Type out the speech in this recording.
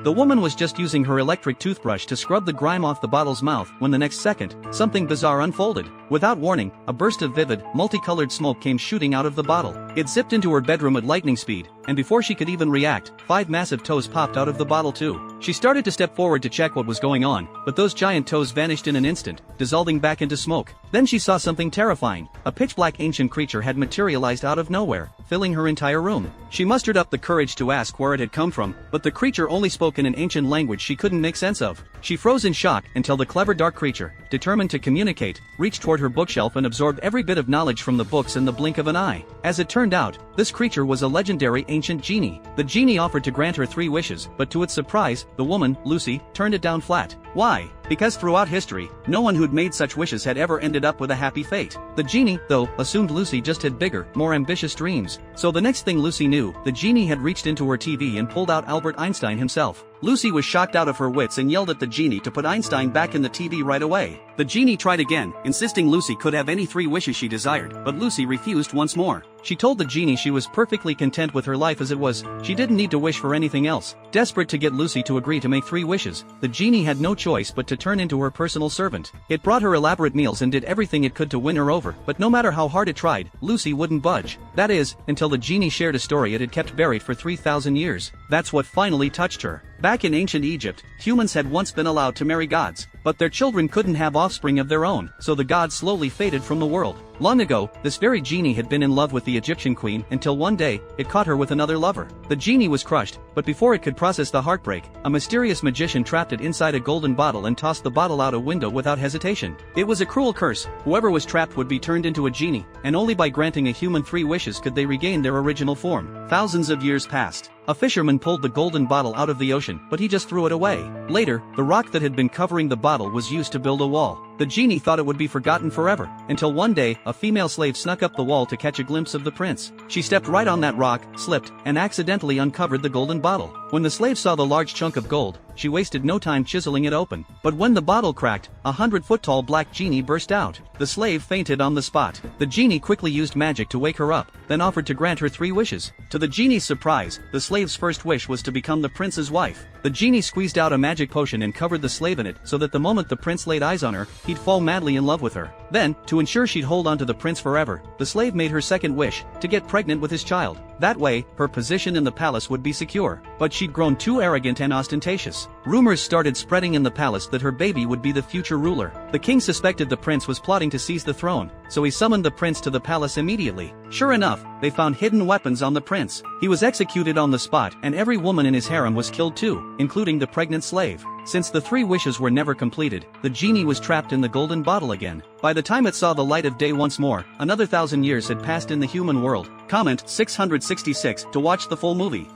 The woman was just using her electric toothbrush to scrub the grime off the bottle's mouth when the next second, something bizarre unfolded. Without warning, a burst of vivid, multicolored smoke came shooting out of the bottle. It zipped into her bedroom at lightning speed, and before she could even react, 5 massive toes popped out of the bottle too. She started to step forward to check what was going on, but those giant toes vanished in an instant, dissolving back into smoke. Then she saw something terrifying. A pitch-black ancient creature had materialized out of nowhere, filling her entire room. She mustered up the courage to ask where it had come from, but the creature only spoke in an ancient language she couldn't make sense of. She froze in shock until the clever dark creature, determined to communicate, reached toward her bookshelf and absorbed every bit of knowledge from the books in the blink of an eye. As it turned out, this creature was a legendary ancient genie. The genie offered to grant her 3 wishes, but to its surprise, the woman, Lucy, turned it down flat. Why? Because throughout history, no one who'd made such wishes had ever ended up with a happy fate. The genie, though, assumed Lucy just had bigger, more ambitious dreams. So the next thing Lucy knew, the genie had reached into her TV and pulled out Albert Einstein himself. Lucy was shocked out of her wits and yelled at the genie to put Einstein back in the TV right away. The genie tried again, insisting Lucy could have any 3 wishes she desired, but Lucy refused once more. She told the genie she was perfectly content with her life as it was, she didn't need to wish for anything else. Desperate to get Lucy to agree to make 3 wishes, the genie had no choice but to turn into her personal servant. It brought her elaborate meals and did everything it could to win her over, but no matter how hard it tried, Lucy wouldn't budge. That is, until the genie shared a story it had kept buried for 3,000 years. That's what finally touched her. Back in ancient Egypt, humans had once been allowed to marry gods, but their children couldn't have offspring of their own, so the gods slowly faded from the world. Long ago, this very genie had been in love with the Egyptian queen until one day, it caught her with another lover. The genie was crushed, but before it could process the heartbreak, a mysterious magician trapped it inside a golden bottle and tossed the bottle out a window without hesitation. It was a cruel curse. Whoever was trapped would be turned into a genie, and only by granting a human 3 wishes could they regain their original form. Thousands of years passed. A fisherman pulled the golden bottle out of the ocean, but he just threw it away. Later, the rock that had been covering the bottle was used to build a wall. The genie thought it would be forgotten forever, until one day, a female slave snuck up the wall to catch a glimpse of the prince. She stepped right on that rock, slipped, and accidentally uncovered the golden bottle. When the slave saw the large chunk of gold, she wasted no time chiseling it open. But when the bottle cracked, a 100-foot-tall black genie burst out. The slave fainted on the spot. The genie quickly used magic to wake her up, then offered to grant her 3 wishes. To the genie's surprise, the slave's first wish was to become the prince's wife. The genie squeezed out a magic potion and covered the slave in it so that the moment the prince laid eyes on her, he'd fall madly in love with her. Then, to ensure she'd hold on to the prince forever, the slave made her second wish, to get pregnant with his child. That way, her position in the palace would be secure. But she'd grown too arrogant and ostentatious. Rumors started spreading in the palace that her baby would be the future ruler. The king suspected the prince was plotting to seize the throne, so he summoned the prince to the palace immediately. Sure enough, they found hidden weapons on the prince. He was executed on the spot, and every woman in his harem was killed too, including the pregnant slave. Since the 3 wishes were never completed, the genie was trapped in the golden bottle again. By the time it saw the light of day once more, another 1,000 years had passed in the human world. Comment 666 to watch the full movie.